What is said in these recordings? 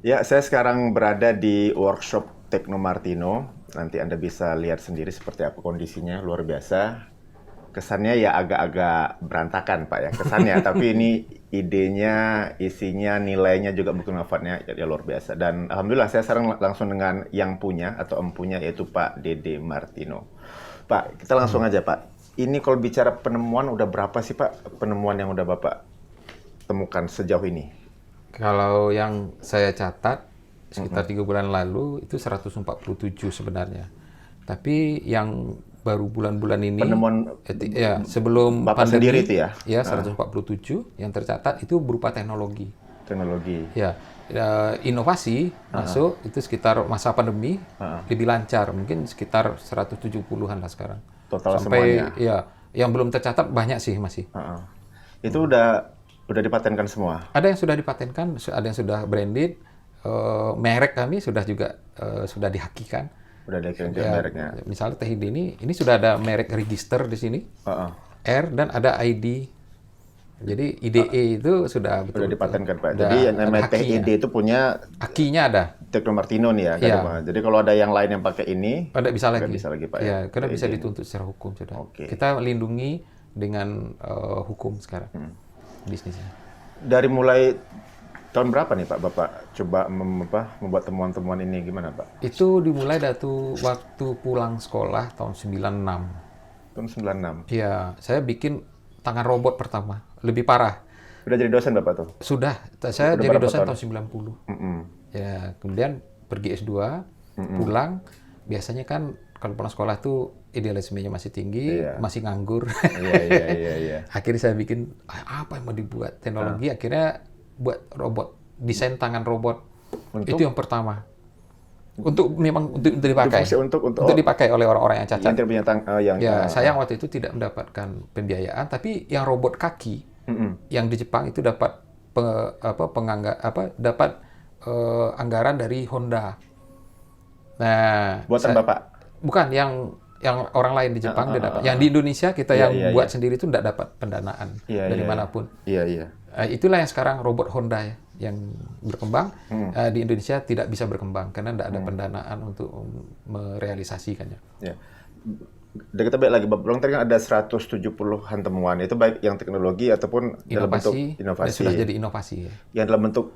Ya, saya sekarang berada di workshop Tekno Martino. Nanti Anda bisa lihat sendiri seperti apa kondisinya, luar biasa. Kesannya ya agak-agak berantakan, Pak ya, kesannya. Tapi ini idenya, isinya, nilainya juga buku manfaatnya ya luar biasa. Dan alhamdulillah saya sekarang langsung dengan yang punya atau empunya yaitu Pak Dede Martino. Pak, kita langsung aja Pak. Ini kalau bicara penemuan udah berapa sih Pak penemuan yang udah Bapak temukan sejauh ini? Kalau yang saya catat sekitar 3 bulan lalu itu 147 sebenarnya. Tapi yang baru bulan-bulan ini, Penemuan ya sebelum Bapak pandemi, sendiri itu ya? ya 147 yang tercatat itu berupa teknologi. Teknologi. Ya, inovasi masuk itu sekitar masa pandemi lebih lancar, mungkin sekitar 170-an lah sekarang. Total Sampai semuanya. ya yang belum tercatat banyak sih masih. Itu udah dipatenkan semua. Ada yang sudah dipatenkan, ada yang sudah branded, merek kami sudah juga sudah dihakikan. Udah ada yang Ya, mereknya. misalnya Teh Hidi ini sudah ada merek register di sini, R dan ada ID. Jadi IDE itu sudah Udah betul-betul. dipatenkan Pak. Udah Jadi yang ada namanya hakinya. TED itu punya Hakinya ada. Tekno Martino nih ya. Iya. Jadi kalau ada yang lain yang pakai ini, Ada bisa nggak lagi. bisa lagi Pak Ya, ya. karena bisa TED ini. dituntut secara hukum sudah. Oke. Kita lindungi dengan hukum sekarang bisnisnya. Dari mulai tahun berapa nih Pak Bapak coba membuat temuan-temuan ini gimana Pak? Itu dimulai dari waktu pulang sekolah tahun 96. Tahun 96. Iya, saya bikin tangan robot pertama. Lebih parah. Udah jadi dosen Bapak tuh? Sudah, saya Udah jadi berapa dosen tahun? tahun 90. Mm-mm. Ya, kemudian pergi S2, pulang. Biasanya kan kalau pulang sekolah tuh idealismenya masih tinggi, Iya. masih nganggur. Iya. Akhirnya saya bikin, apa yang mau dibuat? Teknologi, akhirnya buat robot. Desain tangan robot. Untuk? Itu yang pertama. Untuk dipakai. Fungsi untuk Dipakai oleh orang-orang yang cacat. yang tidak punya Ya, sayang waktu itu tidak mendapatkan pembiayaan, tapi yang robot kaki yang di Jepang itu dapat dapat anggaran dari Honda. Nah, buatan Bapak. bukan yang orang lain di Jepang dia dapat. Yang di Indonesia kita Iya, yang iya, buat sendiri itu tidak dapat pendanaan Iya, dari iya. manapun. Iya. Itulah yang sekarang robot Honda ya, yang berkembang. Di Indonesia tidak bisa berkembang karena tidak ada pendanaan untuk merealisasikannya. Ya. Dan kita balik lagi, Bapak bilang tadi kan ada 170-an temuan. Itu baik yang teknologi ataupun dalam bentuk Dan inovasi. sudah jadi inovasi ya. Yang dalam bentuk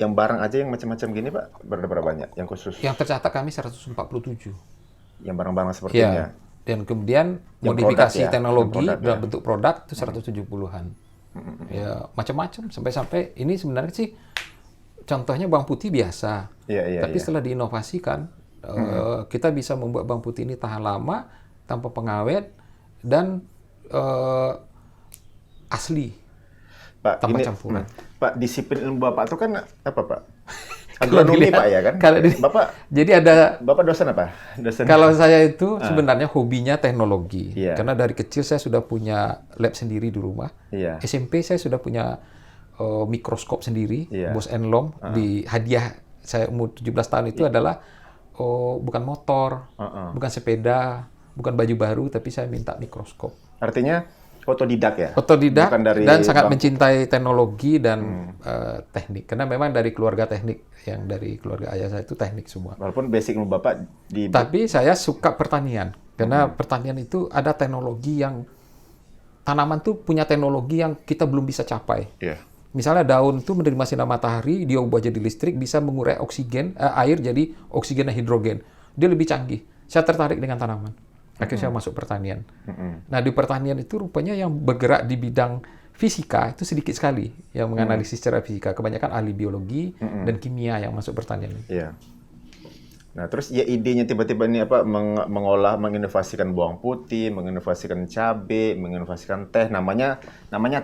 yang barang aja yang macam-macam gini, Pak, berapa banyak? Yang khusus Yang tercatat kami 147. yang barang-barang sepertinya. Ya. Dan kemudian Yang modifikasi produk ya, teknologi yang produk dalam ya. bentuk produk itu 170-an. Ya, macam-macam sampai ini sebenarnya sih contohnya bawang putih biasa. Iya. Tapi setelah diinovasikan kita bisa membuat bawang putih ini tahan lama tanpa pengawet dan asli Pak, tanpa ini, campuran. Pak, disiplin ilmu Bapak itu kan apa, Pak? Agronomi, Pak, ya kan? Jadi ada Bapak dosen apa? Dosen. kalau saya itu sebenarnya hobinya teknologi. Iya. Karena dari kecil saya sudah punya lab sendiri di rumah. Iya. SMP saya sudah punya mikroskop sendiri, Iya. Bose Lomb. Di hadiah saya umur 17 tahun itu adalah bukan motor, bukan sepeda, bukan baju baru, tapi saya minta mikroskop. Artinya otodidak ya? Otodidak Bukan dari dan sangat bangku. mencintai teknologi dan teknik. Karena memang dari keluarga teknik, yang dari keluarga ayah saya itu teknik semua. Walaupun basic ilmu Bapak di Tapi saya suka pertanian. Karena pertanian itu ada teknologi yang tanaman tuh punya teknologi yang kita belum bisa capai. Iya. Misalnya daun itu menerima sinar matahari, dia ubah jadi listrik, bisa mengurai oksigen, air jadi oksigen dan hidrogen. Dia lebih canggih. Saya tertarik dengan tanaman. Akhirnya saya masuk pertanian. Nah, di pertanian itu rupanya yang bergerak di bidang fisika itu sedikit sekali yang menganalisis secara fisika. Kebanyakan ahli biologi dan kimia yang masuk pertanian. Iya. Nah, terus ya idenya tiba-tiba ini apa mengolah, menginovasikan bawang putih, menginovasikan cabai, menginovasikan teh, namanya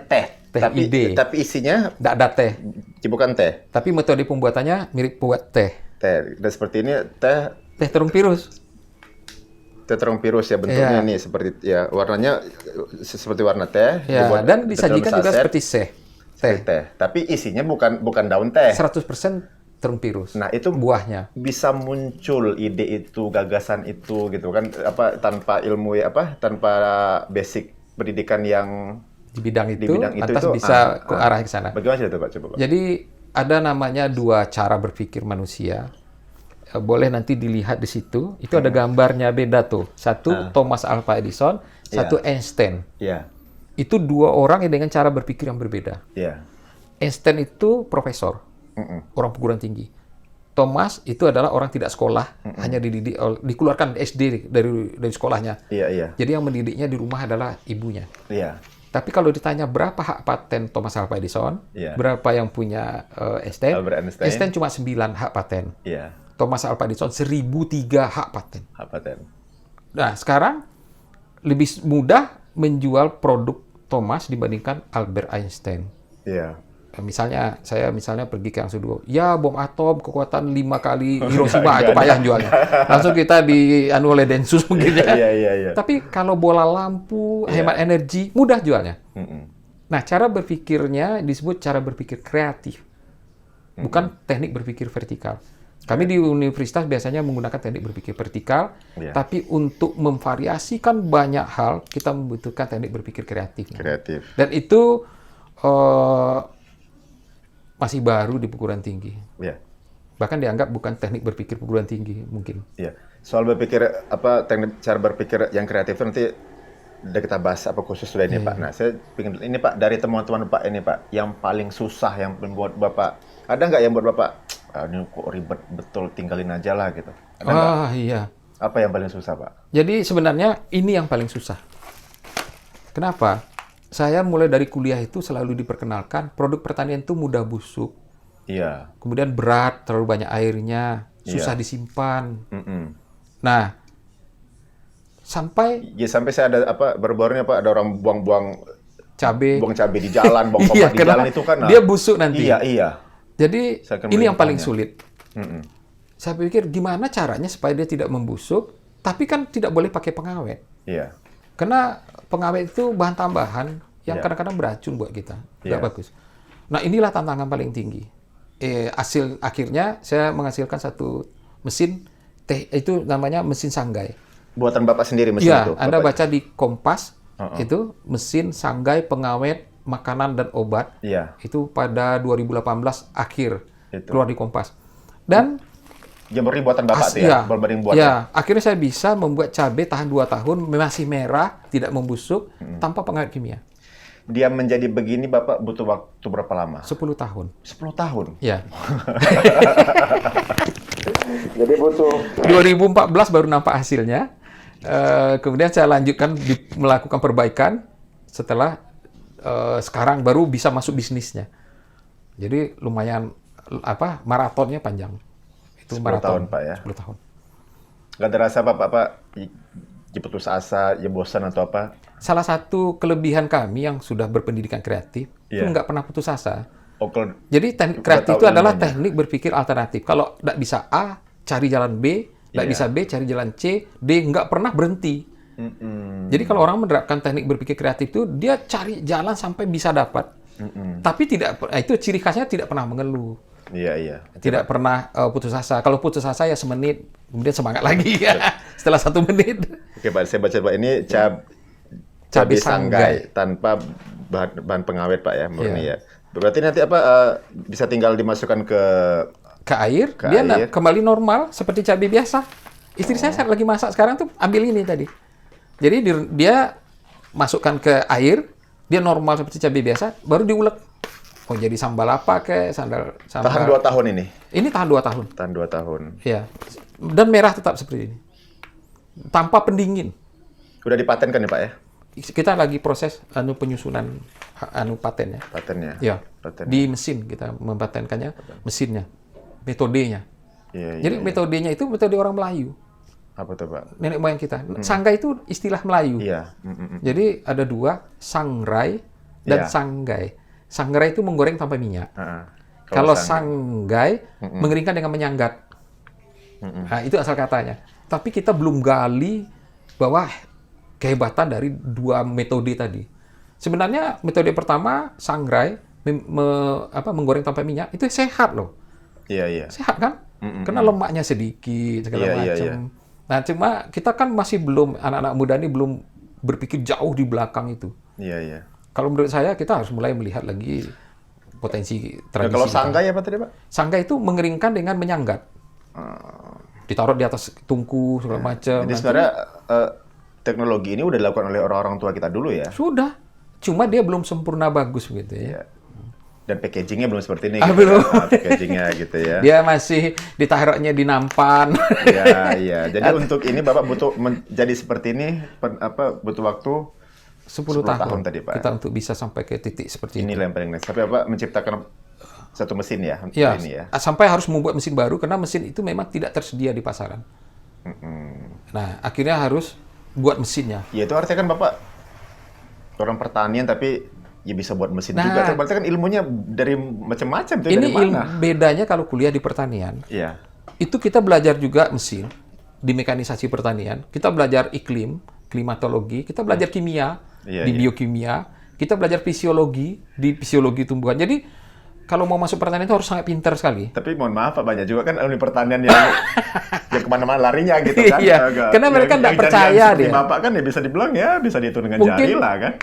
teh. Teh ide. Tapi isinya Tidak ada teh. bukan teh. Tapi metode pembuatannya mirip buat teh. Teh. Dan seperti ini teh Terung pirus. terung virus ya bentuknya Iya. nih seperti ya warnanya seperti warna teh. Ya, dibuat dan dalam disajikan juga saset, seperti teh. Tapi isinya bukan daun teh. 100% terung pirus. Nah, itu buahnya. bisa muncul ide itu, gagasan itu gitu kan apa tanpa ilmu tanpa basic pendidikan yang Di bidang itu, bidang itu lantas itu, bisa ke arah ke sana. bagaimana sih itu Pak? Coba Pak. Jadi ada namanya dua cara berpikir manusia. Boleh nanti dilihat di situ. Itu ada gambarnya beda tuh. Satu Thomas Alva Edison, satu Einstein. Iya. Itu dua orang yang dengan cara berpikir yang berbeda. Iya. Einstein itu profesor, orang perguruan tinggi. Thomas itu adalah orang tidak sekolah, hanya dididik, dikeluarkan SD dari sekolahnya. Iya, iya. Jadi yang mendidiknya di rumah adalah ibunya. Iya. Tapi kalau ditanya berapa hak paten Thomas Alva Edison, Iya. berapa yang punya Einstein, Albert Einstein. Einstein cuma 9 hak paten. Iya. Thomas Alva Edison 1003 hak paten. Hak paten. Nah, sekarang lebih mudah menjual produk Thomas dibandingkan Albert Einstein. Iya. Misalnya, saya pergi ke Hangzhou, ya bom atom kekuatan 5 kali Hiroshima, itu payah jualnya. Langsung kita oleh Densus mungkin ya. Iya. Tapi kalau bola lampu, hemat energi, mudah jualnya. Nah, cara berpikirnya disebut cara berpikir kreatif. Bukan teknik berpikir vertikal. Kami di universitas biasanya menggunakan teknik berpikir vertikal, tapi untuk memvariasikan banyak hal, kita membutuhkan teknik berpikir kreatif. Kreatif. Dan itu masih baru di perguruan tinggi. Iya. Bahkan dianggap bukan teknik berpikir perguruan tinggi mungkin. Iya. Soal berpikir teknik cara berpikir yang kreatif itu nanti udah kita bahas khusus sudah ini Pak. Nah, saya ingin ini Pak dari teman-teman Pak ini Pak, yang paling susah yang membuat Bapak, ada nggak yang buat Bapak ini kok ribet betul, tinggalin aja lah gitu. Ada nggak? Iya. Apa yang paling susah Pak? Jadi sebenarnya ini yang paling susah. Kenapa? Saya mulai dari kuliah itu selalu diperkenalkan produk pertanian itu mudah busuk. Iya. Kemudian berat, terlalu banyak airnya, susah disimpan. Nah, sampai saya ada baru-barunya Pak, ada orang buang cabai di jalan, buang tomat di jalan itu kan. Dia busuk nanti. Iya. Jadi ini yang paling sulit. Saya pikir gimana caranya supaya dia tidak membusuk, tapi kan tidak boleh pakai pengawet. Iya. Karena pengawet itu bahan tambahan yang kadang-kadang beracun buat kita. Nggak bagus. Nah, inilah tantangan paling tinggi. Hasil akhirnya saya menghasilkan satu mesin itu namanya mesin Sanggai. Buatan Bapak sendiri mesin itu? Iya, Anda baca di Kompas, itu mesin Sanggai pengawet makanan dan obat. Iya. Itu pada 2018 akhir keluar di Kompas. Dan yang murni buatan Bapak tuh ya? Berbanding buatan. Ya, akhirnya saya bisa membuat cabai tahan 2 tahun, masih merah, tidak membusuk, tanpa pengawet kimia. Dia menjadi begini Bapak butuh waktu berapa lama? 10 tahun. 10 tahun? Ya. Jadi butuh... 2014 baru nampak hasilnya. Kemudian saya lanjutkan melakukan perbaikan, setelah sekarang baru bisa masuk bisnisnya. Jadi lumayan, maratonnya panjang. 10 tahun Pak ya? 10 tahun. Nggak ada rasa Pak, putus asa, ya bosan atau apa? Salah satu kelebihan kami yang sudah berpendidikan kreatif, itu nggak pernah putus asa. Jadi teknik kreatif itu adalah teknik berpikir alternatif. Kalau nggak bisa A, cari jalan B, nggak bisa B, cari jalan C, D, nggak pernah berhenti. Jadi kalau orang menerapkan teknik berpikir kreatif itu, dia cari jalan sampai bisa dapat. Tapi itu ciri khasnya tidak pernah mengeluh. Iya. Tidak pernah putus asa. Kalau putus asa ya semenit, kemudian semangat lagi ya. Setelah 1 menit. Oke Pak, saya baca Pak ini cabai Sanggai tanpa bahan pengawet Pak ya, murni ya. Berarti nanti bisa tinggal dimasukkan ke air, dia kembali normal seperti cabai biasa. Istri saya lagi masak sekarang tuh ambil ini tadi. Jadi dia masukkan ke air, dia normal seperti cabai biasa, baru diulek. Oh, jadi sambal apa sambal. Tahan 2 tahun ini? Ini tahan 2 tahun. Tahan 2 tahun. Iya. Dan merah tetap seperti ini. Tanpa pendingin. Udah dipatenkan ya Pak ya? Kita lagi proses penyusunan patennya. Patennya? Iya. Di mesin kita mempatenkannya, mesinnya, metodenya. Jadi metodenya itu metode orang Melayu. Apa tuh Pak? Nenek moyang kita. Sanggai itu istilah Melayu. Iya. Jadi ada 2, sangrai dan sanggai. Sangrai itu menggoreng tanpa minyak. Kalau sanggai mengeringkan dengan menyanggat. Nah, itu asal katanya. Tapi kita belum gali bahwa kehebatan dari 2 metode tadi. Sebenarnya metode pertama sangrai menggoreng tanpa minyak itu sehat loh. Iya. Sehat kan? Karena lemaknya sedikit segala macam. Nah, cuma kita kan masih belum, anak-anak muda ini belum berpikir jauh di belakang itu. Iya. Kalau menurut saya kita harus mulai melihat lagi potensi Nah, tradisi. kalau kita. sanggai apa tadi, Pak? Sanggai itu mengeringkan dengan menyanggat. Ditaruh di atas tungku segala macam. Jadi Nanti sebenarnya teknologi ini udah dilakukan oleh orang-orang tua kita dulu ya. sudah. Cuma dia belum sempurna bagus begitu ya. Iya. Dan packagingnya belum seperti ini. Ah, gitu belum. kan. Packagingnya gitu ya. Dia masih ditaruhnya di nampan. Iya, iya. Jadi untuk ini Bapak butuh menjadi seperti ini butuh waktu 10 tahun tadi, Pak. kita untuk bisa sampai ke titik seperti ini. Inilah yang paling next. Tapi Bapak menciptakan satu mesin ya untuk Ya, ini ya. sampai harus membuat mesin baru karena mesin itu memang tidak tersedia di pasaran. Nah, akhirnya harus buat mesinnya. Ya itu artinya kan Bapak orang pertanian tapi ya bisa buat mesin Nah, juga. Berarti kan ilmunya dari macam-macam tuh Ini dari mana? bedanya kalau kuliah di pertanian. Iya. Itu kita belajar juga mesin di mekanisasi pertanian. Kita belajar iklim, klimatologi, kita belajar kimia Iya, di iya. biokimia, kita belajar fisiologi di fisiologi tumbuhan. Jadi kalau mau masuk pertanian itu harus sangat pintar sekali. Tapi mohon maaf Pak, banyak juga kan alumni pertanian yang yang kemana-mana larinya gitu kan. Iya, karena mereka nggak percaya yang seperti dia. Bapak kan ya bisa dibilang ya bisa dihitung dengan Mungkin- jari lah kan.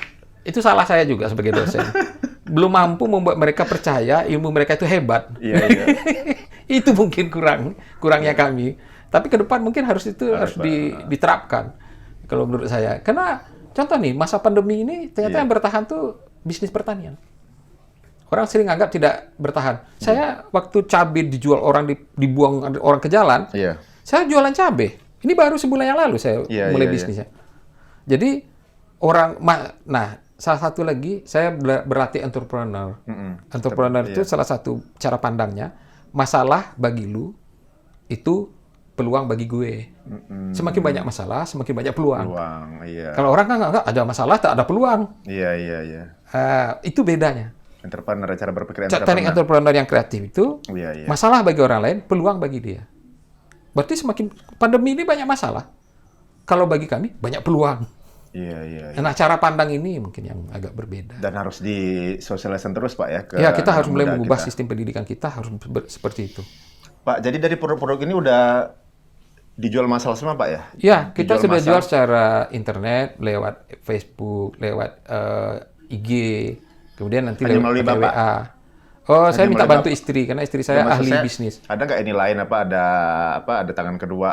Itu salah saya juga sebagai dosen. Belum mampu membuat mereka percaya ilmu mereka itu hebat. Iya, iya. Itu mungkin kurangnya kami. Tapi ke depan mungkin harus diterapkan kalau menurut saya. Karena contoh nih masa pandemi ini ternyata Iya. yang bertahan tuh bisnis pertanian. Orang sering anggap tidak bertahan. Saya waktu cabai dijual orang dibuang orang ke jalan, Iya. saya jualan cabai. Ini baru sebulan yang lalu saya Iya, mulai iya, bisnisnya. Jadi nah salah satu lagi saya berlatih entrepreneur. Entrepreneur itu Iya. salah satu cara pandangnya masalah bagi lu itu peluang bagi gue. Semakin banyak masalah, semakin banyak peluang. Peluang, iya. Kalau orang kan nggak ada masalah, tak ada peluang. Iya, iya, iya. Itu bedanya. Entrepreneur, cara berpikir Teknik entrepreneur. entrepreneur yang kreatif itu Iya, iya. masalah bagi orang lain, peluang bagi dia. Berarti semakin pandemi ini banyak masalah. Kalau bagi kami banyak peluang. Iya, iya, iya. Nah, cara pandang ini mungkin yang agak berbeda. Dan harus disosialisasikan terus Pak ya ke Ya, kita harus anak mulai muda mengubah kita. sistem pendidikan kita harus seperti itu. Pak, jadi dari produk-produk ini udah dijual massal semua Pak ya? Ya, kita sudah massal. jual secara internet, lewat Facebook, lewat IG, kemudian nanti Hanya lewat melalui pakai Bapak? WA. Oh, saya Hanya minta melalui bantu Bapak? istri karena istri Ya, saya maksud ahli saya, bisnis. Ada nggak ini lain ada tangan kedua?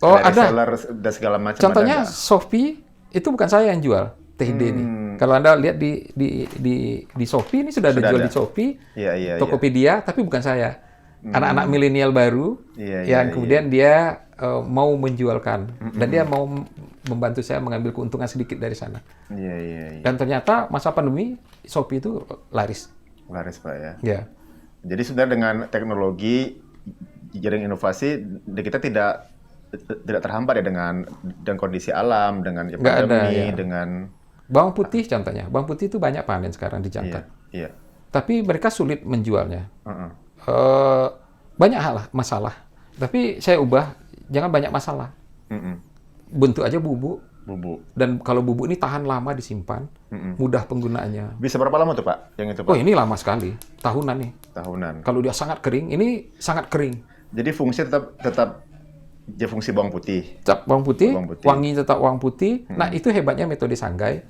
Oh, ada. Reseller dan segala macam. Contohnya ada nggak? Shopee itu bukan saya yang jual, TID nih. Kalau Anda lihat di Shopee ini sudah ada Sudah jual ada. di Shopee, Iya, iya, iya. Tokopedia, tapi bukan saya. Anak-anak milenial baru Iya, iya, yang kemudian dia mau menjualkan dan dia mau membantu saya mengambil keuntungan sedikit dari sana. Iya, iya, iya. Dan ternyata masa pandemi Shopee itu laris. Laris Pak ya. Ya. Jadi sudah dengan teknologi jaring inovasi kita tidak terhambat ya dengan kondisi alam, dengan Nggak ada, pandemi, ya. dengan Bawang putih contohnya. Bawang putih itu banyak panen sekarang di iya, Jantan. iya. Tapi mereka sulit menjualnya. Heeh. Banyak hal masalah. Tapi saya ubah, jangan banyak masalah. Mm-mm. Bentuk aja bubuk. Bubuk. Dan kalau bubuk ini tahan lama disimpan, mudah penggunaannya. Bisa berapa lama tuh Pak? Yang itu Pak? Oh, ini lama sekali. Tahunan nih. Tahunan. Kalau dia sangat kering, ini sangat kering. Jadi fungsi tetap dia fungsi bawang putih. Tetap bawang putih, Bawang putih. wangi tetap bawang putih. Nah, itu hebatnya metode Sanggai.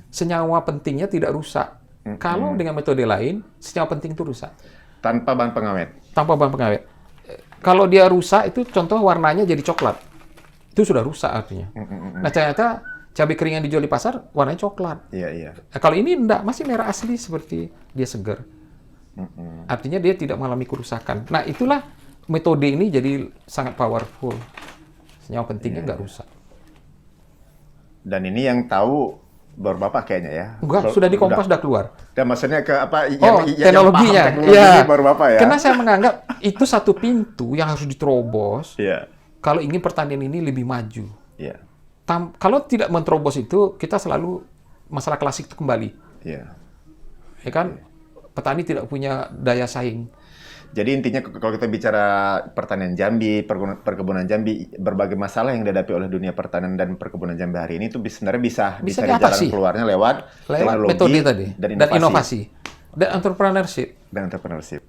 Senyawa pentingnya tidak rusak. Kalau dengan metode lain, senyawa penting itu rusak. Tanpa bahan pengawet. Tanpa bahan pengawet. Kalau dia rusak, itu contoh warnanya jadi coklat. Itu sudah rusak artinya. Nah, ternyata cabai kering yang dijual di pasar, warnanya coklat. Iya, iya. Nah, kalau ini enggak, masih merah asli seperti dia segar. Artinya dia tidak mengalami kerusakan. Nah, itulah metode ini jadi sangat powerful. Senyawa pentingnya nggak rusak. Dan ini yang tahu baru Bapak kayaknya ya. Enggak, sudah di Kompas sudah keluar. Dan maksudnya ke apa? Teknologinya. Yang paham teknologi baru Bapak ya. Karena saya menganggap itu satu pintu yang harus diterobos Iya. kalau ingin pertanian ini lebih maju. Iya. Kalau tidak menerobos itu, kita selalu masalah klasik itu kembali. Iya. Ya kan? Petani tidak punya daya saing. Jadi intinya kalau kita bicara pertanian Jambi, perkebunan Jambi, berbagai masalah yang dihadapi oleh dunia pertanian dan perkebunan Jambi hari ini itu sebenarnya bisa dicari jalan diatasi. keluarnya lewat teknologi Metode tadi dan dan inovasi dan entrepreneurship. Dan entrepreneurship.